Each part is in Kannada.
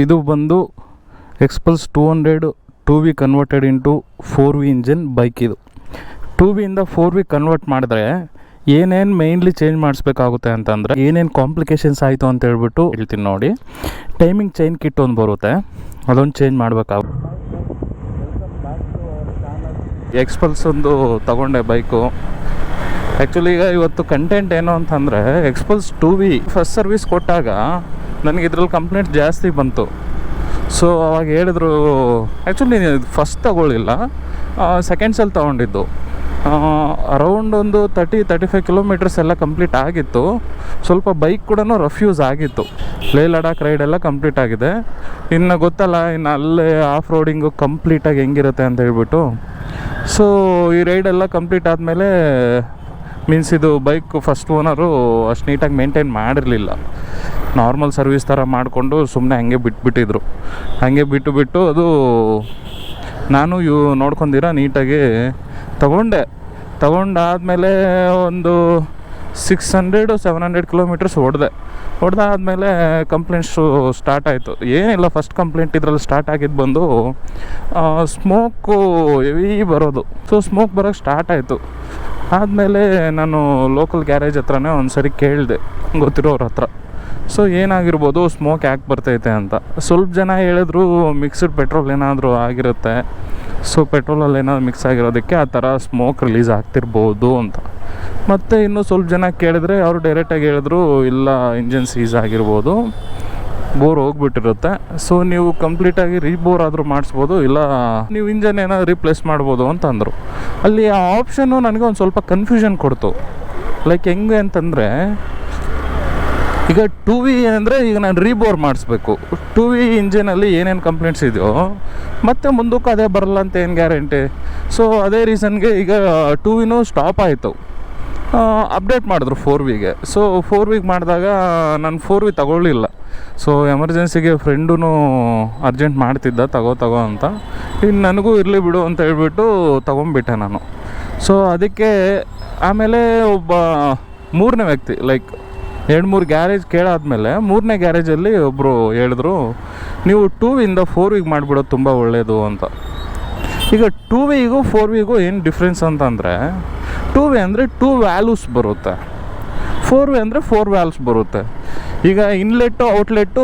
ಇದು ಬಂದು ಎಕ್ಸ್ಪಲ್ಸ್ 200 2V converted into 4V engine bike. ಇದು 2Vಯಿಂದ 4V ಕನ್ವರ್ಟ್ ಮಾಡಿದ್ರೆ ಏನೇನು ಮೇಯ್ನ್ಲಿ ಚೇಂಜ್ ಮಾಡಿಸ್ಬೇಕಾಗುತ್ತೆ ಅಂತಂದರೆ ಏನೇನು ಕಾಂಪ್ಲಿಕೇಶನ್ಸ್ ಆಯಿತು ಅಂತ ಹೇಳ್ಬಿಟ್ಟು ಹೇಳ್ತೀನಿ ನೋಡಿ. ಟೈಮಿಂಗ್ ಚೈನ್ ಕಿಟ್ ಒಂದು ಬರುತ್ತೆ, ಅದೊಂದು ಚೇಂಜ್ ಮಾಡಬೇಕಾಗುತ್ತೆ. ಎಕ್ಸ್ಪಲ್ಸ್ ಒಂದು ತೊಗೊಂಡೆ ಬೈಕು. ಆ್ಯಕ್ಚುಲಿ ಈಗ ಇವತ್ತು ಕಂಟೆಂಟ್ ಏನು ಅಂತಂದರೆ ಎಕ್ಸ್ಪಲ್ಸ್ 2V ಫಸ್ಟ್ ಸರ್ವಿಸ್ ಕೊಟ್ಟಾಗ ನನಗೆ ಇದ್ರಲ್ಲಿ ಕಂಪ್ಲೇಂಟ್ ಜಾಸ್ತಿ ಬಂತು. ಸೊ ಅವಾಗ ಹೇಳಿದ್ರು, ಆ್ಯಕ್ಚುಲಿ ಫಸ್ಟ್ ತೊಗೊಳ್ಳಿಲ್ಲ, ಸೆಕೆಂಡ್ಸಲ್ಲಿ ತೊಗೊಂಡಿದ್ದು. ಅರೌಂಡ್ ಒಂದು 30-35 ಕಿಲೋಮೀಟರ್ಸ್ ಎಲ್ಲ ಕಂಪ್ಲೀಟ್ ಆಗಿತ್ತು. ಸ್ವಲ್ಪ ಬೈಕ್ ಕೂಡ ರಫ್ಯೂಸ್ ಆಗಿತ್ತು. ಲೇಹ್ ಲಡಾಖ್ ರೈಡೆಲ್ಲ ಕಂಪ್ಲೀಟ್ ಆಗಿದೆ. ಇನ್ನು ಗೊತ್ತಲ್ಲ, ಇನ್ನು ಅಲ್ಲೇ ಆಫ್ ರೋಡಿಂಗು ಕಂಪ್ಲೀಟಾಗಿ ಹೆಂಗಿರುತ್ತೆ ಅಂತ ಹೇಳ್ಬಿಟ್ಟು. ಸೊ ಈ ರೈಡೆಲ್ಲ ಕಂಪ್ಲೀಟ್ ಆದಮೇಲೆ ಮೀನ್ಸ್ ಇದು ಬೈಕ್ ಫಸ್ಟ್ ಓನರು ಅಷ್ಟು ನೀಟಾಗಿ ಮೇಂಟೈನ್ ಮಾಡಿರಲಿಲ್ಲ. ನಾರ್ಮಲ್ ಸರ್ವಿಸ್ ಥರ ಮಾಡಿಕೊಂಡು ಸುಮ್ಮನೆ ಹಂಗೆ ಬಿಟ್ಬಿಟ್ಟಿದ್ರು. ಹಾಗೆ ಬಿಟ್ಟು ಅದು ನಾನು ನೋಡ್ಕೊಂಡಿರ ನೀಟಾಗಿ ತಗೊಂಡಾದಮೇಲೆ ಒಂದು 600-700 ಕಿಲೋಮೀಟರ್ಸ್ ಹೊಡೆದಾದ್ಮೇಲೆ ಕಂಪ್ಲೇಂಟ್ಸು ಸ್ಟಾರ್ಟ್ ಆಯಿತು. ಏನಿಲ್ಲ, ಫಸ್ಟ್ ಕಂಪ್ಲೇಂಟ್ ಇದರಲ್ಲಿ ಸ್ಟಾರ್ಟ್ ಆಗಿದ್ದು ಬಂದು ಸ್ಮೋಕು ಹೆವಿ ಬರೋದು. ಸೊ ಸ್ಮೋಕ್ ಬರೋಕ್ಕೆ ಸ್ಟಾರ್ಟ್ ಆಯಿತು. ಆದಮೇಲೆ ನಾನು ಲೋಕಲ್ ಗ್ಯಾರೇಜ್ ಹತ್ರನೇ ಒಂದು ಸರಿ ಕೇಳಿದೆ ಗೊತ್ತಿರೋರ ಹತ್ರ. ಸೊ ಏನಾಗಿರ್ಬೋದು, ಸ್ಮೋಕ್ ಯಾಕೆ ಬರ್ತೈತೆ ಅಂತ. ಸ್ವಲ್ಪ ಜನ ಹೇಳಿದ್ರು ಮಿಕ್ಸ್ಡ್ ಪೆಟ್ರೋಲ್ ಏನಾದರೂ ಆಗಿರುತ್ತೆ, ಸೊ ಪೆಟ್ರೋಲಲ್ಲಿ ಏನಾದರೂ ಮಿಕ್ಸ್ ಆಗಿರೋದಕ್ಕೆ ಆ ಥರ ಸ್ಮೋಕ್ ರಿಲೀಸ್ ಆಗ್ತಿರ್ಬೋದು ಅಂತ. ಮತ್ತು ಇನ್ನೂ ಸ್ವಲ್ಪ ಜನ ಕೇಳಿದ್ರೆ ಅವರು ಡೈರೆಕ್ಟಾಗಿ ಹೇಳಿದ್ರು, ಇಲ್ಲ ಇಂಜಿನ್ ಸೀಸ್ ಆಗಿರ್ಬೋದು, ಬೋರ್ ಹೋಗ್ಬಿಟ್ಟಿರುತ್ತೆ, ಸೊ ನೀವು ಕಂಪ್ಲೀಟಾಗಿ ರೀಬೋರ್ ಆದರೂ ಮಾಡಿಸ್ಬೋದು, ಇಲ್ಲ ನೀವು ಇಂಜನ್ ಏನಾದರೂ ರೀಪ್ಲೇಸ್ ಮಾಡ್ಬೋದು ಅಂತಂದರು. ಅಲ್ಲಿ ಆ ಆಪ್ಷನ್ನು ನನಗೆ ಒಂದು ಸ್ವಲ್ಪ ಕನ್ಫ್ಯೂಷನ್ ಕೊಡ್ತು. ಲೈಕ್ ಹೆಂಗೆ ಅಂತಂದರೆ, ಈಗ 2V ಅಂದರೆ ಈಗ ನಾನು ರೀಬೋರ್ ಮಾಡಿಸ್ಬೇಕು. 2V ಇಂಜಿನಲ್ಲಿ ಏನೇನು ಕಂಪ್ಲೇಂಟ್ಸ್ ಇದೆಯೋ ಮತ್ತು ಮುಂದಕ್ಕೂ ಅದೇ ಬರಲ್ಲ ಅಂತ ಏನು ಗ್ಯಾರಂಟಿ. ಸೊ ಅದೇ ರೀಸನ್ಗೆ ಈಗ 2Vನೂ ಸ್ಟಾಪ್ ಆಯಿತು. ಅಪ್ಡೇಟ್ ಮಾಡಿದ್ರು 4Vಗೆ. ಸೊ 4Vಗೆ ಮಾಡಿದಾಗ ನಾನು 4V ತಗೊಳ್ಳಿಲ್ಲ. ಸೊ ಎಮರ್ಜೆನ್ಸಿಗೆ ಫ್ರೆಂಡೂ ಅರ್ಜೆಂಟ್ ಮಾಡ್ತಿದ್ದ ತಗೋ ಅಂತ. ಇನ್ನು ನನಗೂ ಇರಲಿ ಬಿಡು ಅಂತ ಹೇಳ್ಬಿಟ್ಟು ತೊಗೊಂಬಿಟ್ಟೆ ನಾನು. ಸೊ ಅದಕ್ಕೆ ಆಮೇಲೆ ಒಬ್ಬ ಮೂರನೇ ವ್ಯಕ್ತಿ, ಲೈಕ್ 2-3 ಗ್ಯಾರೇಜ್ ಕೇಳಾದ್ಮೇಲೆ ಮೂರನೇ ಗ್ಯಾರೇಜಲ್ಲಿ ಒಬ್ಬರು ಹೇಳಿದ್ರು, ನೀವು 2Vಯಿಂದ 4Vಗೆ ಮಾಡಿಬಿಡೋದು ತುಂಬ ಒಳ್ಳೆಯದು ಅಂತ. ಈಗ 2Vಗೂ 4Vಗೂ ಏನು ಡಿಫ್ರೆನ್ಸ್ ಅಂತಂದರೆ, 2V ಅಂದರೆ 2 ವ್ಯಾಲ್ಯೂಸ್ ಬರುತ್ತೆ, 4V ಅಂದರೆ 4 ವ್ಯಾಲ್ಯೂಸ್ ಬರುತ್ತೆ. ಈಗ ಇನ್ಲೆಟ್ಟು ಔಟ್ಲೆಟ್ಟು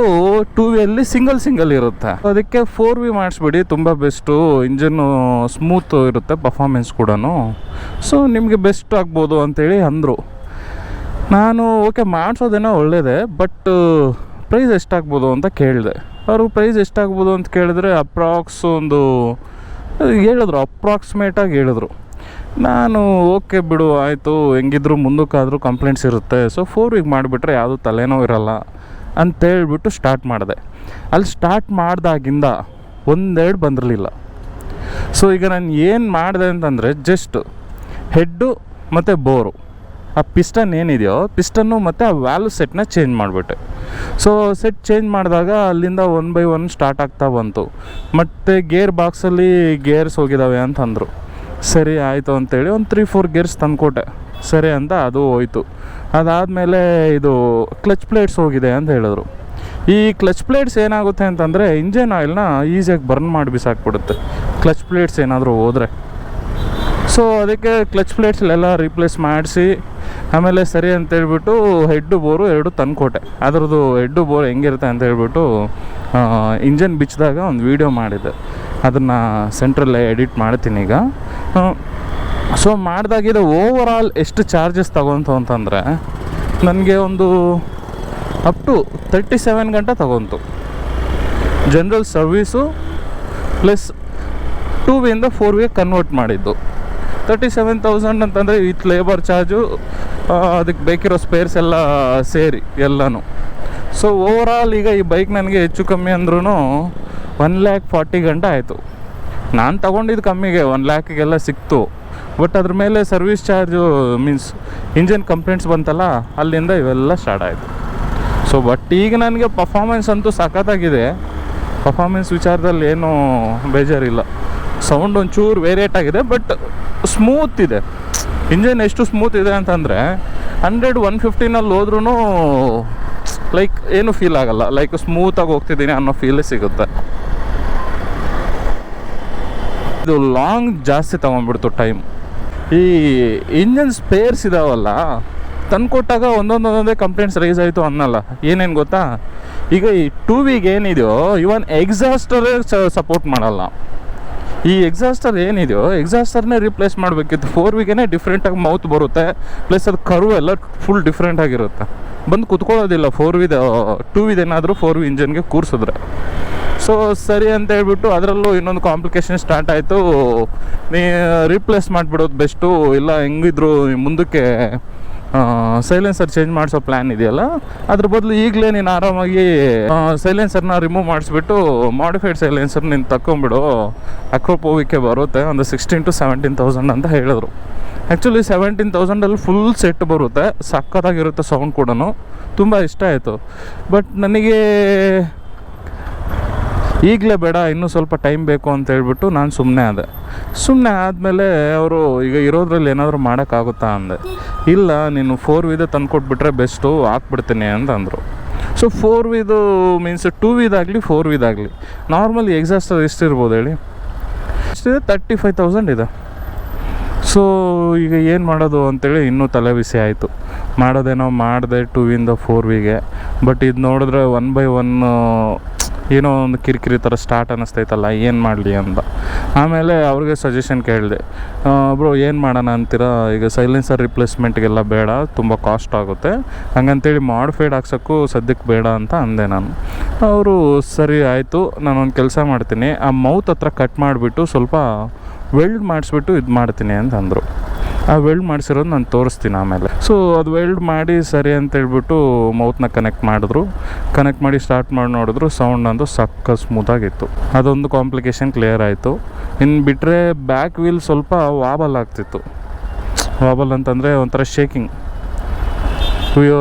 2Vಯಲ್ಲಿ ಸಿಂಗಲ್ ಇರುತ್ತೆ. ಅದಕ್ಕೆ 4V ಮಾಡಿಸ್ಬಿಡಿ, ತುಂಬ ಬೆಸ್ಟು. ಇಂಜನ್ನು ಸ್ಮೂತ್ ಇರುತ್ತೆ, ಪರ್ಫಾರ್ಮೆನ್ಸ್ ಕೂಡ. ಸೊ ನಿಮಗೆ ಬೆಸ್ಟ್ ಆಗ್ಬೋದು ಅಂತೇಳಿ ಅಂದರು. ನಾನು ಓಕೆ ಮಾಡಿಸೋದೇನೋ ಒಳ್ಳೆಯದೇ, ಬಟ್ ಪ್ರೈಸ್ ಎಷ್ಟಾಗ್ಬೋದು ಅಂತ ಕೇಳಿದೆ. ಅವರು ಪ್ರೈಸ್ ಎಷ್ಟಾಗ್ಬೋದು ಅಂತ ಕೇಳಿದ್ರೆ ಅಪ್ರಾಕ್ಸಿಮೇಟಾಗಿ ಹೇಳಿದ್ರು. ನಾನು ಓಕೆ ಬಿಡು ಆಯಿತು, ಹೆಂಗಿದ್ರು ಮುಂದಕ್ಕಾದರೂ ಕಂಪ್ಲೇಂಟ್ಸ್ ಇರುತ್ತೆ, ಸೊ 4Vಗೆ ಮಾಡಿಬಿಟ್ರೆ ಯಾವುದೂ ತಲೆನೋವು ಇರಲ್ಲ ಅಂತೇಳ್ಬಿಟ್ಟು ಸ್ಟಾರ್ಟ್ ಮಾಡಿದೆ. ಅಲ್ಲಿ ಸ್ಟಾರ್ಟ್ ಮಾಡಿದಾಗಿಂದ ಒಂದೆರಡು ಬಂದಿರಲಿಲ್ಲ. ಸೊ ಈಗ ನಾನು ಏನು ಮಾಡಿದೆ ಅಂತಂದರೆ, ಜಸ್ಟ್ ಹೆಡ್ಡು ಮತ್ತು ಬೋರು, ಆ ಪಿಸ್ಟನ್ ಏನಿದೆಯೋ ಪಿಸ್ಟನ್ನು ಮತ್ತು ಆ ವ್ಯಾಲ್ವ್ ಸೆಟ್ನ ಚೇಂಜ್ ಮಾಡಿಬಿಟ್ಟೆ. ಸೊ ಸೆಟ್ ಚೇಂಜ್ ಮಾಡಿದಾಗ ಅಲ್ಲಿಂದ 1 by 1 ಸ್ಟಾರ್ಟ್ ಆಗ್ತಾ ಬಂತು. ಮತ್ತು ಗೇರ್ ಬಾಕ್ಸಲ್ಲಿ ಗೇರ್ಸ್ ಹೋಗಿದ್ದಾವೆ ಅಂತಂದರು. ಸರಿ ಆಯಿತು ಅಂತೇಳಿ ಒಂದು 3-4 ಗೇರ್ಸ್ ತಂದುಕೊಟ್ಟೆ. ಸರಿ ಅಂತ ಅದು ಹೋಯ್ತು. ಅದಾದಮೇಲೆ ಇದು ಕ್ಲಚ್ ಪ್ಲೇಟ್ಸ್ ಹೋಗಿದೆ ಅಂತ ಹೇಳಿದ್ರು. ಈ ಕ್ಲಚ್ ಪ್ಲೇಟ್ಸ್ ಏನಾಗುತ್ತೆ ಅಂತಂದರೆ, ಇಂಜಿನ್ ಆಯಿಲ್ನ ಈಸಿಯಾಗಿ ಬರ್ನ್ ಮಾಡಿ ಬಿಸಾಕ್ಬಿಡುತ್ತೆ ಕ್ಲಚ್ ಪ್ಲೇಟ್ಸ್ ಏನಾದರೂ ಹೋದರೆ. ಸೊ ಅದಕ್ಕೆ ಕ್ಲಚ್ ಪ್ಲೇಟ್ಸ್ಲೆಲ್ಲ ರೀಪ್ಲೇಸ್ ಮಾಡಿಸಿ ಆಮೇಲೆ ಸರಿ ಅಂತೇಳ್ಬಿಟ್ಟು ಹೆಡ್ಡು ಬೋರು 2 ತಂದುಕೊಟ್ಟೆ. ಅದರದ್ದು ಹೆಡ್ಡು ಬೋರ್ ಹೆಂಗಿರುತ್ತೆ ಅಂತ ಹೇಳ್ಬಿಟ್ಟು ಇಂಜನ್ ಬಿಚ್ಚಿದಾಗ ಒಂದು ವೀಡಿಯೋ ಮಾಡಿದ್ದೆ, ಅದನ್ನು ಸೆಂಟ್ರಲ್ಲೇ ಎಡಿಟ್ ಮಾಡ್ತೀನಿ ಈಗ. ಸೊ ಮಾಡಿದಾಗಿದೆ ಓವರ್ ಆಲ್ ಎಷ್ಟು ಚಾರ್ಜಸ್ ತಗೊಂತು ಅಂತಂದರೆ, ನನಗೆ ಒಂದು ಅಪ್ ಟು 37 ಗಂಟೆ ತಗೊಂತು ಜನರಲ್ ಸರ್ವೀಸು ಪ್ಲಸ್ 2Vಯಿಂದ 4Vಗೆ ಕನ್ವರ್ಟ್ ಮಾಡಿದ್ದು. 37,000 ಅಂತಂದರೆ ವಿತ್ ಲೇಬರ್ ಚಾರ್ಜು, ಅದಕ್ಕೆ ಬೇಕಿರೋ ಸ್ಪೇರ್ಸ್ ಎಲ್ಲ ಸೇರಿ ಎಲ್ಲನೂ. ಸೊ ಓವರ್ ಆಲ್ ಈಗ ಈ ಬೈಕ್ ನನಗೆ ಹೆಚ್ಚು ಕಮ್ಮಿ ಅಂದ್ರೂ 1,40,000 ಗಂಟೆ ಆಯಿತು. ನಾನು ತೊಗೊಂಡಿದ್ದು ಕಮ್ಮಿಗೆ 1,00,000ಗೆಲ್ಲ ಸಿಕ್ತು. ಬಟ್ ಅದ್ರ ಮೇಲೆ service charge means engine complaints ಬಂತಲ್ಲ, ಅಲ್ಲಿಂದ ಇವೆಲ್ಲ ಸ್ಟಾರ್ಟ್ ಆಯಿತು. ಸೊ ಬಟ್ ಈಗ ನನಗೆ ಪರ್ಫಾರ್ಮೆನ್ಸ್ ಅಂತೂ ಸಖತ್ತಾಗಿದೆ. ಪರ್ಫಾರ್ಮೆನ್ಸ್ ವಿಚಾರದಲ್ಲಿ ಏನೂ ಬೇಜಾರಿಲ್ಲ. ಸೌಂಡ್ ಒಂಚೂರು ವೇರಿಯೇಟ್ ಆಗಿದೆ, ಬಟ್ ಸ್ಮೂತ್ ಇದೆ. ಇಂಜಿನ್ ಎಷ್ಟು ಸ್ಮೂತ್ ಇದೆ ಅಂತಂದರೆ 100-115ನಲ್ಲಿ ಹೋದ್ರೂ ಲೈಕ್ ಏನು ಫೀಲ್ ಆಗಲ್ಲ, ಲೈಕ್ ಸ್ಮೂತಾಗಿ ಹೋಗ್ತಿದ್ದೀನಿ ಅನ್ನೋ ಫೀಲೇ ಸಿಗುತ್ತೆ. ಇದು ಲಾಂಗ್ ಜಾಸ್ತಿ ತೊಗೊಂಡ್ಬಿಡ್ತು ಟೈಮ್. ಈ ಇಂಜನ್ ಸ್ಪೇರ್ಸ್ ಇದಾವಲ್ಲ, ತಂದುಕೊಟ್ಟಾಗ ಒಂದೊಂದೇ ಕಂಪ್ಲೇಂಟ್ಸ್ ರೈಸ್ ಆಯಿತು ಅನ್ನಲ್ಲ. ಏನೇನು ಗೊತ್ತಾ, ಈಗ ಈ 2Vಗೆ ಏನಿದೆಯೋ ಇವನ್ ಎಕ್ಸಾಸ್ಟರೇ ಸಪೋರ್ಟ್ ಮಾಡಲ್ಲ. ಈ ಎಕ್ಸಾಸ್ಟರ್ ಏನಿದೆಯೋ ಎಕ್ಸಾಸ್ಟರ್ನೇ ರಿಪ್ಲೇಸ್ ಮಾಡಬೇಕಿತ್ತು. 4Vಗೆ ಡಿಫ್ರೆಂಟಾಗಿ ಮೌತ್ ಬರುತ್ತೆ, ಪ್ಲಸ್ ಅದು ಕರ್ವ್ ಎಲ್ಲ ಫುಲ್ ಡಿಫ್ರೆಂಟಾಗಿರುತ್ತೆ. ಬಂದು ಕುತ್ಕೊಳ್ಳೋದಿಲ್ಲ 2Vದೇನಾದರೂ 4V ಇಂಜನ್ಗೆ ಕೂರಿಸಿದ್ರೆ. ಸೊ ಸರಿ ಅಂತ ಹೇಳ್ಬಿಟ್ಟು ಅದರಲ್ಲೂ ಇನ್ನೊಂದು ಕಾಂಪ್ಲಿಕೇಶನ್ ಸ್ಟಾರ್ಟ್ ಆಯಿತು. ರೀಪ್ಲೇಸ್ ಮಾಡಿಬಿಡೋದು ಬೆಸ್ಟು, ಇಲ್ಲ ಹೆಂಗಿದ್ರು ಮುಂದಕ್ಕೆ ಸೈಲೆನ್ಸರ್ ಚೇಂಜ್ ಮಾಡಿಸೋ ಪ್ಲ್ಯಾನ್ ಇದೆಯಲ್ಲ, ಅದ್ರ ಬದಲು ಈಗಲೇ ನೀನು ಆರಾಮಾಗಿ ಸೈಲೆನ್ಸರ್ನ ರಿಮೂವ್ ಮಾಡಿಸ್ಬಿಟ್ಟು ಮಾಡಿಫೈಡ್ ಸೈಲೆನ್ಸರ್ ನೀನು ತಗೊಂಬಿಡು, ಅಕ್ರೋಪೋವಿಕ್ಕೆ ಬರುತ್ತೆ ಒಂದು 16,000 to 17,000 ಅಂತ ಹೇಳಿದ್ರು. ಆ್ಯಕ್ಚುಲಿ 17,000 ಫುಲ್ ಸೆಟ್ ಬರುತ್ತೆ, ಸಕ್ಕತ್ತಾಗಿರುತ್ತೆ, ಸೌಂಡ್ ಕೂಡ ತುಂಬ ಇಷ್ಟ ಆಯಿತು. ಬಟ್ ನನಗೆ ಈಗಲೇ ಬೇಡ, ಇನ್ನೂ ಸ್ವಲ್ಪ ಟೈಮ್ ಬೇಕು ಅಂತ ಹೇಳ್ಬಿಟ್ಟು ನಾನು ಸುಮ್ಮನೆ ಆದಮೇಲೆ ಅವರು ಈಗ ಇರೋದ್ರಲ್ಲಿ ಏನಾದರೂ ಮಾಡೋಕ್ಕಾಗುತ್ತಾ ಅಂದೆ. ಇಲ್ಲ, ನೀನು 4Vದೇ ತಂದುಕೊಟ್ಬಿಟ್ರೆ ಬೆಸ್ಟು, ಹಾಕ್ಬಿಡ್ತೀನಿ ಅಂತ ಅಂದರು. ಸೊ 4Vದು ಮೀನ್ಸ್ 2Vದಾಗಲಿ 4Vದಾಗಲಿ ನಾರ್ಮಲಿ ಎಕ್ಸಾಸ್ಟರ್ ಎಷ್ಟಿರ್ಬೋದು ಹೇಳಿ? ಎಷ್ಟಿದೆ? 35,000 ಇದೆ. ಸೊ ಈಗ ಏನು ಮಾಡೋದು ಅಂತೇಳಿ ಇನ್ನೂ ತಲೆ ಬಿಸಿ ಆಯಿತು. ಮಾಡೋದೇನೋ ಮಾಡಿದೆ 2Vಯಿಂದ 4Vಗೆ. ಬಟ್ ಇದು ನೋಡಿದ್ರೆ 1 by 1 ಏನೋ ಒಂದು ಕಿರಿಕಿರಿ ಥರ ಸ್ಟಾರ್ಟ್ ಅನ್ನಿಸ್ತೈತಲ್ಲ, ಏನು ಮಾಡಲಿ ಅಂತ. ಆಮೇಲೆ ಅವ್ರಿಗೆ ಸಜೆಷನ್ ಕೇಳಿದೆ, ಬ್ರೋ ಏನು ಮಾಡೋಣ ಅಂತೀರಾ, ಈಗ ಸೈಲೆನ್ಸರ್ ರಿಪ್ಲೇಸ್ಮೆಂಟ್ಗೆಲ್ಲ ಬೇಡ, ತುಂಬ ಕಾಸ್ಟ್ ಆಗುತ್ತೆ, ಹಂಗಂತೇಳಿ ಮಾಡಿಫೈಡ್ ಹಾಕ್ಸೋಕ್ಕೂ ಸದ್ಯಕ್ಕೆ ಬೇಡ ಅಂತ ಅಂದೆ ನಾನು. ಅವರು ಸರಿ ಆಯಿತು, ನಾನೊಂದು ಕೆಲಸ ಮಾಡ್ತೀನಿ, ಆ ಮೌತ್ ಹತ್ರ ಕಟ್ ಮಾಡಿಬಿಟ್ಟು ಸ್ವಲ್ಪ ವೆಲ್ಡ್ ಮಾಡಿಸ್ಬಿಟ್ಟು ಇದು ಮಾಡ್ತೀನಿ ಅಂತ ಅಂದರು. ಆ ವೆಲ್ಡ್ ಮಾಡಿಸಿರೋದು ನಾನು ತೋರಿಸ್ತೀನಿ ಆಮೇಲೆ. ಸೊ ಅದು ವೆಲ್ಡ್ ಮಾಡಿ ಸರಿ ಅಂತೇಳ್ಬಿಟ್ಟು ಮೌತ್ನ ಕನೆಕ್ಟ್ ಮಾಡಿ ಸ್ಟಾರ್ಟ್ ಮಾಡಿ ನೋಡಿದ್ರು, ಸೌಂಡ್ ಅಂದು ಸಕ್ಕ ಸ್ಮೂತಾಗಿತ್ತು. ಅದೊಂದು ಕಾಂಪ್ಲಿಕೇಶನ್ ಕ್ಲಿಯರ್ ಆಯಿತು. ಇನ್ನು ಬಿಟ್ಟರೆ ಬ್ಯಾಕ್ ವೀಲ್ ಸ್ವಲ್ಪ ವಾಬಲ್ ಆಗ್ತಿತ್ತು. ವಾಬಲ್ ಅಂತಂದರೆ ಒಂಥರ ಶೇಕಿಂಗ್,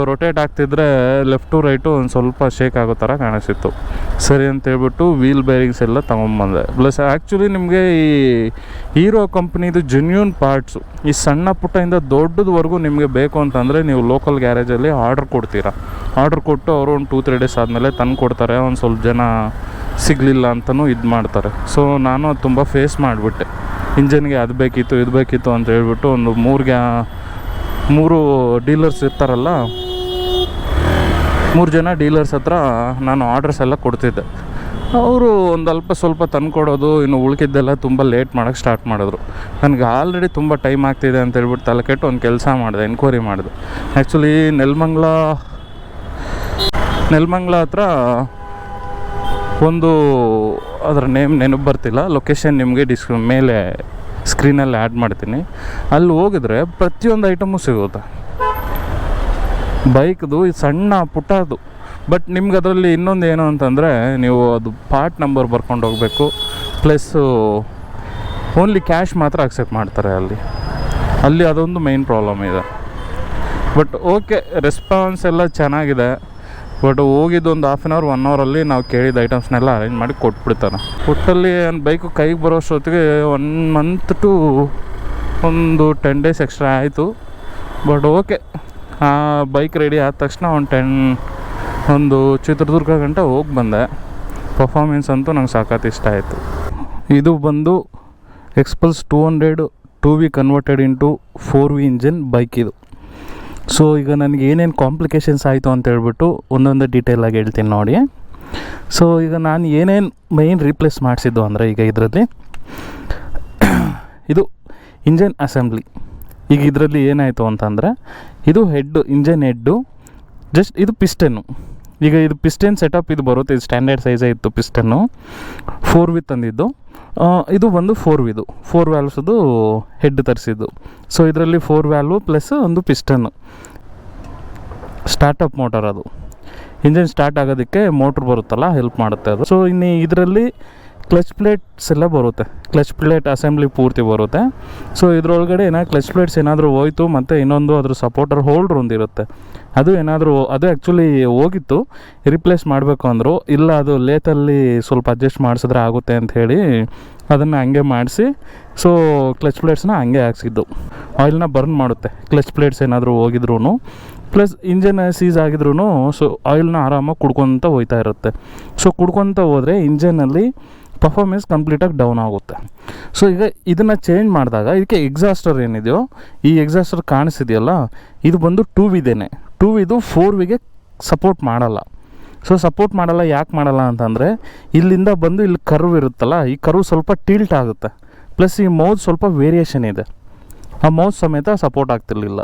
ರೊಟೇಟ್ ಆಗ್ತಿದ್ರೆ ಲೆಫ್ಟ್ ಟು ರೈಟು ಒಂದು ಸ್ವಲ್ಪ ಶೇಕ್ ಆಗೋ ಥರ ಕಾಣಿಸ್ತಿತ್ತು. ಸರಿ ಅಂತೇಳ್ಬಿಟ್ಟು ವೀಲ್ ಬೇರಿಂಗ್ಸ್ ಎಲ್ಲ ತೊಗೊಂಬಂದೆ. ಪ್ಲಸ್ ಆ್ಯಕ್ಚುಲಿ ನಿಮಗೆ ಈ ಹೀರೋ ಕಂಪ್ನಿದು ಜೆನ್ಯೂನ್ ಪಾರ್ಟ್ಸು ಈ ಸಣ್ಣ ಪುಟ್ಟದಿಂದ ದೊಡ್ಡದವರೆಗೂ ನಿಮಗೆ ಬೇಕು ಅಂತಂದರೆ ನೀವು ಲೋಕಲ್ ಗ್ಯಾರೇಜಲ್ಲಿ ಆರ್ಡ್ರ್ ಕೊಡ್ತೀರಾ. ಆರ್ಡ್ರ್ ಕೊಟ್ಟು ಅವರು ಒಂದು 2-3 days ಆದಮೇಲೆ ತಂದು ಕೊಡ್ತಾರೆ. ಒಂದು ಸ್ವಲ್ಪ ಜನ ಸಿಗಲಿಲ್ಲ ಅಂತಲೂ ಇದು ಮಾಡ್ತಾರೆ. ಸೊ ನಾನು ಅದು ತುಂಬ ಫೇಸ್ ಮಾಡಿಬಿಟ್ಟೆ. ಇಂಜನ್ಗೆ ಅದು ಬೇಕಿತ್ತು ಇದು ಬೇಕಿತ್ತು ಅಂತ ಹೇಳ್ಬಿಟ್ಟು ಒಂದು 3 ಡೀಲರ್ಸ್ ಇರ್ತಾರಲ್ಲ, 3 ಜನ ಡೀಲರ್ಸ್ ಹತ್ರ ನಾನು ಆರ್ಡರ್ಸ್ ಎಲ್ಲ ಕೊಡ್ತಿದ್ದೆ. ಅವರು ಒಂದು ಸ್ವಲ್ಪ ತಂದುಕೊಡೋದು, ಇನ್ನು ಉಳ್ಕಿದ್ದೆಲ್ಲ ತುಂಬ ಲೇಟ್ ಮಾಡೋಕ್ಕೆ ಸ್ಟಾರ್ಟ್ ಮಾಡಿದ್ರು. ನನಗೆ ಆಲ್ರೆಡಿ ತುಂಬ ಟೈಮ್ ಆಗ್ತಿದೆ ಅಂತ ಹೇಳ್ಬಿಟ್ಟು ತಲೆ ಕೆಟ್ಟು ಒಂದು ಕೆಲಸ ಮಾಡಿದೆ, ಎನ್ಕ್ವೈರಿ ಮಾಡಿದೆ. ಆ್ಯಕ್ಚುಲಿ ನೆಲಮಂಗಲ ಹತ್ರ ಒಂದು, ಅದರ ನೇಮ್ ನೆನಪು ಬರ್ತಿಲ್ಲ, ಲೊಕೇಶನ್ ನಿಮಗೆ ಮೇಲೆ ಸ್ಕ್ರೀನಲ್ಲಿ ಆ್ಯಡ್ ಮಾಡ್ತೀನಿ. ಅಲ್ಲಿ ಹೋಗಿದ್ರೆ ಪ್ರತಿಯೊಂದು ಐಟಮು ಸಿಗುತ್ತೆ ಬೈಕ್ದು, ಸಣ್ಣ ಪುಟ್ಟದು. ಬಟ್ ನಿಮ್ಗೆ ಅದರಲ್ಲಿ ಇನ್ನೊಂದು ಏನು ಅಂತಂದರೆ, ನೀವು ಅದು ಪಾರ್ಟ್ ನಂಬರ್ ಬರ್ಕೊಂಡು ಹೋಗಬೇಕು. ಪ್ಲಸ್ಸು ಓನ್ಲಿ ಕ್ಯಾಶ್ ಮಾತ್ರ ಅಕ್ಸೆಪ್ಟ್ ಮಾಡ್ತಾರೆ ಅಲ್ಲಿ ಅದೊಂದು ಮೈನ್ ಪ್ರಾಬ್ಲಮ್ ಇದೆ. ಬಟ್ ಓಕೆ, ರೆಸ್ಪಾನ್ಸ್ ಎಲ್ಲ ಚೆನ್ನಾಗಿದೆ. ಬಟ್ ಹೋಗಿದ್ದು ಒಂದು 1/2 hour 1 hour ನಾವು ಕೇಳಿದ ಐಟಮ್ಸ್ನೆಲ್ಲ ಅರೇಂಜ್ ಮಾಡಿ ಕೊಟ್ಬಿಡ್ತಾನೆ. ಒಟ್ಟಲ್ಲಿ ಒಂದು ಬೈಕು ಕೈಗೆ ಬರೋಷ್ಟೊತ್ತಿಗೆ 1 month to ಒಂದು 10 days ಎಕ್ಸ್ಟ್ರಾ ಆಯಿತು. ಬಟ್ ಓಕೆ, ಆ ಬೈಕ್ ರೆಡಿ ಆದ ತಕ್ಷಣ ಒಂದು ಚಿತ್ರದುರ್ಗ ಗಂಟ ಹೋಗಿ ಬಂದೆ. ಪರ್ಫಾರ್ಮೆನ್ಸ್ ಅಂತೂ ನಂಗೆ ಸಾಕತ್ತು ಇಷ್ಟ ಆಯಿತು. ಇದು ಬಂದು ಎಕ್ಸ್ಪಲ್ಸ್ 200 2V converted into 4V engine bike ಇದು. ಸೊ ಈಗ ನನಗೆ ಏನೇನು ಕಾಂಪ್ಲಿಕೇಶನ್ಸ್ ಆಯಿತು ಅಂತ ಹೇಳ್ಬಿಟ್ಟು ಒಂದೊಂದು ಡೀಟೇಲಾಗಿ ಹೇಳ್ತೀನಿ ನೋಡಿ. ಸೊ ಈಗ ನಾನು ಏನೇನು ಮೈನ್ ರೀಪ್ಲೇಸ್ ಮಾಡಿಸಿದ್ದು ಅಂದರೆ, ಈಗ ಇದರಲ್ಲಿ ಇದು ಇಂಜನ್ ಅಸೆಂಬ್ಲಿ. ಈಗ ಇದರಲ್ಲಿ ಏನಾಯಿತು ಅಂತಂದರೆ, ಇದು ಇಂಜನ್ ಹೆಡ್ಡು, ಜಸ್ಟ್ ಇದು ಪಿಸ್ಟನ್ನು. ಈಗ ಇದು ಪಿಸ್ಟನ್ ಸೆಟಪ್ ಇದು ಬರುತ್ತೆ, ಇದು ಸ್ಟ್ಯಾಂಡರ್ಡ್ ಸೈಜೇ ಇತ್ತು ಪಿಸ್ಟನ್ನು. 4V ತಂದಿದ್ದು. ಇದು ಬಂದು 4Vದು 4 ವ್ಯಾಲ್ವ್ಸದು ಹೆಡ್ ತರಿಸಿದ್ದು. ಸೊ ಇದರಲ್ಲಿ 4 ವ್ಯಾಲ್ವ್ ಪ್ಲಸ್ ಒಂದು ಪಿಸ್ಟನ್ನು, ಸ್ಟಾರ್ಟಪ್ ಮೋಟರ್. ಅದು ಇಂಜಿನ್ ಸ್ಟಾರ್ಟ್ ಆಗೋದಕ್ಕೆ ಮೋಟ್ರ್ ಬರುತ್ತಲ್ಲ, ಹೆಲ್ಪ್ ಮಾಡುತ್ತೆ ಅದು. ಸೊ ಇನ್ನು ಇದರಲ್ಲಿ ಕ್ಲಚ್ ಪ್ಲೇಟ್ಸ್ ಎಲ್ಲ ಬರುತ್ತೆ, ಕ್ಲಚ್ ಪ್ಲೇಟ್ ಅಸೆಂಬ್ಲಿ ಪೂರ್ತಿ ಬರುತ್ತೆ. ಸೊ ಇದರೊಳಗಡೆ ಕ್ಲಚ್ ಪ್ಲೇಟ್ಸ್ ಏನಾದರೂ ಹೋಯ್ತು, ಮತ್ತು ಇನ್ನೊಂದು ಅದ್ರ ಸಪೋರ್ಟರ್ ಹೋಲ್ಡ್ರ್ ಒಂದಿರುತ್ತೆ, ಅದು ಆ್ಯಕ್ಚುಲಿ ಹೋಗಿತ್ತು, ರಿಪ್ಲೇಸ್ ಮಾಡಬೇಕು ಅಂದರು. ಇಲ್ಲ, ಅದು ಲೇತಲ್ಲಿ ಸ್ವಲ್ಪ ಅಡ್ಜಸ್ಟ್ ಮಾಡಿಸಿದ್ರೆ ಆಗುತ್ತೆ ಅಂತ ಹೇಳಿ ಅದನ್ನು ಹಂಗೆ ಮಾಡಿಸಿ, ಸೊ ಕ್ಲಚ್ ಪ್ಲೇಟ್ಸ್ನ ಹಂಗೆ ಹಾಕ್ಸಿದ್ದು. ಆಯಿಲ್ನ ಬರ್ನ್ ಮಾಡುತ್ತೆ ಕ್ಲಚ್ ಪ್ಲೇಟ್ಸ್ ಏನಾದರೂ ಹೋಗಿದ್ರು. ಪ್ಲಸ್ ಇಂಜನ್ ಸೀಸ್ ಆಗಿದ್ರೂ ಸೊ ಆಯಿಲ್ನ ಆರಾಮಾಗಿ ಕುಡ್ಕೊತ ಹೋಗ್ತಾ ಇರುತ್ತೆ. ಸೊ ಕುಡ್ಕೊತ ಹೋದರೆ ಇಂಜನಲ್ಲಿ ಪರ್ಫಾರ್ಮೆನ್ಸ್ ಕಂಪ್ಲೀಟಾಗಿ ಡೌನ್ ಆಗುತ್ತೆ. ಸೊ ಈಗ ಇದನ್ನು ಚೇಂಜ್ ಮಾಡಿದಾಗ ಇದಕ್ಕೆ ಎಕ್ಸಾಸ್ಟರ್ ಏನಿದೆಯೋ ಈ ಎಕ್ಸಾಸ್ಟರ್ ಕಾಣಿಸಿದೆಯಲ್ಲ ಇದು ಬಂದು 2V ಇದು 4Vಗೆ ಸಪೋರ್ಟ್ ಮಾಡಲ್ಲ. ಸೊ ಸಪೋರ್ಟ್ ಮಾಡಲ್ಲ, ಯಾಕೆ ಮಾಡಲ್ಲ ಅಂತಂದರೆ ಇಲ್ಲಿಂದ ಬಂದು ಇಲ್ಲಿ ಕರ್ವ್ ಇರುತ್ತಲ್ಲ, ಈ ಕರ್ವ್ ಸ್ವಲ್ಪ ಟಿಲ್ಟ್ ಆಗುತ್ತೆ. ಪ್ಲಸ್ ಈ ಮೌತ್ ಸ್ವಲ್ಪ ವೇರಿಯೇಷನ್ ಇದೆ, ಆ ಮೌತ್ ಸಮೇತ ಸಪೋರ್ಟ್ ಆಗ್ತಿರ್ಲಿಲ್ಲ.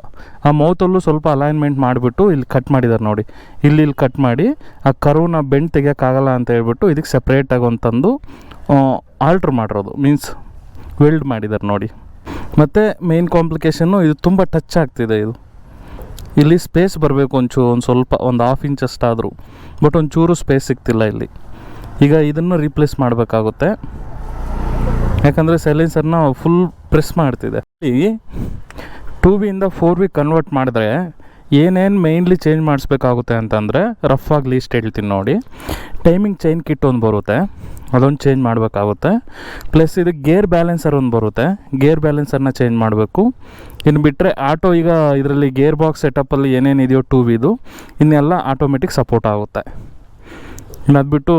ಆ ಮೌತಲ್ಲೂ ಸ್ವಲ್ಪ ಅಲೈನ್ಮೆಂಟ್ ಮಾಡಿಬಿಟ್ಟು ಇಲ್ಲಿ ಕಟ್ ಮಾಡಿದ್ದಾರೆ ನೋಡಿ, ಇಲ್ಲಿ ಕಟ್ ಮಾಡಿ ಆ ಕರ್ವ್ನ ಬೆಂಡ್ ತೆಗಿಯೋಕ್ಕಾಗಲ್ಲ ಅಂತ ಹೇಳ್ಬಿಟ್ಟು ಇದಕ್ಕೆ ಸಪ್ರೇಟಾಗಿ ಅಂತಂದು ಆಲ್ಟ್ರ್ ಮಾಡಿರೋದು, ಮೀನ್ಸ್ ವೆಲ್ಡ್ ಮಾಡಿದ್ದಾರೆ ನೋಡಿ. ಮತ್ತು ಮೇನ್ ಕಾಂಪ್ಲಿಕೇಶನ್ನು ಇದು ತುಂಬ ಟಚ್ ಆಗ್ತಿದೆ. ಇಲ್ಲಿ ಸ್ಪೇಸ್ ಬರಬೇಕು ಒಂದು ಸ್ವಲ್ಪ ಒಂದು 1/2 ಇಂಚ್ ಅಷ್ಟಾದರೂ, ಬಟ್ ಒಂಚೂರು ಸ್ಪೇಸ್ ಸಿಗ್ತಿಲ್ಲ ಇಲ್ಲಿ. ಈಗ ಇದನ್ನು ರೀಪ್ಲೇಸ್ ಮಾಡಬೇಕಾಗುತ್ತೆ, ಯಾಕಂದರೆ ಸೈಲೆನ್ಸರ್ನ ಫುಲ್ ಪ್ರೆಸ್ ಮಾಡ್ತಿದೆ. ಇಲ್ಲಿ 2Vಯಿಂದ 4V ಕನ್ವರ್ಟ್ ಮಾಡಿದ್ರೆ ಏನೇನು ಮೇಯ್ನ್ಲಿ ಚೇಂಜ್ ಮಾಡಿಸ್ಬೇಕಾಗುತ್ತೆ ಅಂತಂದರೆ, ರಫ್ ಆಗಿ ಲೀಸ್ಟ್ ಹೇಳ್ತೀನಿ ನೋಡಿ. ಟೈಮಿಂಗ್ ಚೈನ್ ಕಿಟ್ ಒಂದು ಬರುತ್ತೆ, ಅದೊಂದು ಚೇಂಜ್ ಮಾಡಬೇಕಾಗುತ್ತೆ. ಪ್ಲಸ್ ಇದು ಗೇರ್ ಬ್ಯಾಲೆನ್ಸರ್ ಒಂದು ಬರುತ್ತೆ, ಗೇರ್ ಬ್ಯಾಲೆನ್ಸರ್ನ ಚೇಂಜ್ ಮಾಡಬೇಕು. ಇನ್ನು ಬಿಟ್ಟರೆ ಆಟೋ, ಈಗ ಇದರಲ್ಲಿ ಗೇರ್ ಬಾಕ್ಸ್ ಸೆಟಪ್ಪಲ್ಲಿ ಏನೇನಿದೆಯೋ 2Vದು ಇನ್ನೆಲ್ಲ ಆಟೋಮೆಟಿಕ್ ಸಪೋರ್ಟ್ ಆಗುತ್ತೆ. ಇನ್ನು ಅದು ಬಿಟ್ಟು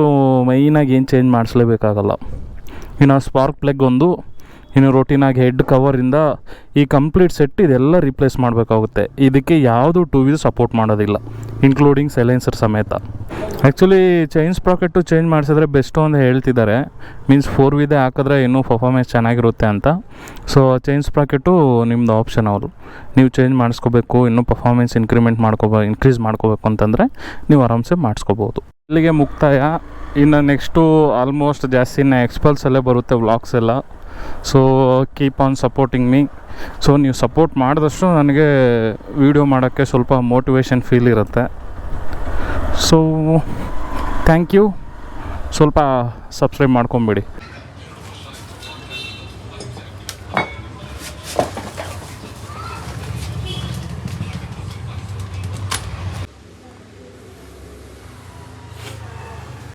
ಮೈನಾಗಿ ಏನು ಚೇಂಜ್ ಮಾಡಿಸ್ಲೇಬೇಕಾಗಲ್ಲ. ಇನ್ನು ಸ್ಪಾರ್ಕ್ ಪ್ಲಗ್ ಒಂದು, ಇನ್ನು ರೋಟಿನಾಗಿ ಹೆಡ್ ಕವರಿಂದ ಈ ಕಂಪ್ಲೀಟ್ ಸೆಟ್ ಇದೆಲ್ಲ ರೀಪ್ಲೇಸ್ ಮಾಡಬೇಕಾಗುತ್ತೆ. ಇದಕ್ಕೆ ಯಾವುದು 2V ಸಪೋರ್ಟ್ ಮಾಡೋದಿಲ್ಲ, ಇನ್ಕ್ಲೂಡಿಂಗ್ ಸೈಲೆನ್ಸರ್ ಸಮೇತ. ಆ್ಯಕ್ಚುಲಿ ಚೈನ್ ಸ್ಪ್ರಾಕೆಟು ಚೇಂಜ್ ಮಾಡಿಸಿದ್ರೆ ಬೆಸ್ಟು ಅಂತ ಹೇಳ್ತಿದ್ದಾರೆ, ಮೀನ್ಸ್ 4Vದೇ ಹಾಕಿದ್ರೆ ಇನ್ನೂ ಪರ್ಫಾರ್ಮೆನ್ಸ್ ಚೆನ್ನಾಗಿರುತ್ತೆ ಅಂತ. ಸೊ ಚೈನ್ ಸ್ಪ್ರಾಕೆಟು ನಿಮ್ಮದು ಆಪ್ಷನ್, ಅವರು ನೀವು ಚೇಂಜ್ ಮಾಡಿಸ್ಕೋಬೇಕು, ಇನ್ನೂ ಪರ್ಫಾರ್ಮೆನ್ಸ್ ಇನ್ಕ್ರೀಸ್ ಮಾಡ್ಕೋಬೇಕು ಅಂತಂದರೆ ನೀವು ಆರಾಮ್ಸೆ ಮಾಡಿಸ್ಕೋಬೋದು. ಇಲ್ಲಿಗೆ ಮುಕ್ತಾಯ. ಇನ್ನು ನೆಕ್ಸ್ಟು ಆಲ್ಮೋಸ್ಟ್ ಜಾಸ್ತಿನ ಎಕ್ಸ್ಪಲ್ಸಲ್ಲೇ ಬರುತ್ತೆ ವ್ಲಾಗ್ಸ್ ಎಲ್ಲ. So keep on supporting me. So ನೀವು ಸಪೋರ್ಟ್ ಮಾಡಿದಷ್ಟು ನನಗೆ ವೀಡಿಯೋ ಮಾಡೋಕ್ಕೆ ಸ್ವಲ್ಪ ಮೋಟಿವೇಶನ್ ಫೀಲ್ ಇರುತ್ತೆ. So thank you. ಸ್ವಲ್ಪ ಸಬ್ಸ್ಕ್ರೈಬ್ ಮಾಡ್ಕೊಂಬಿಡಿ.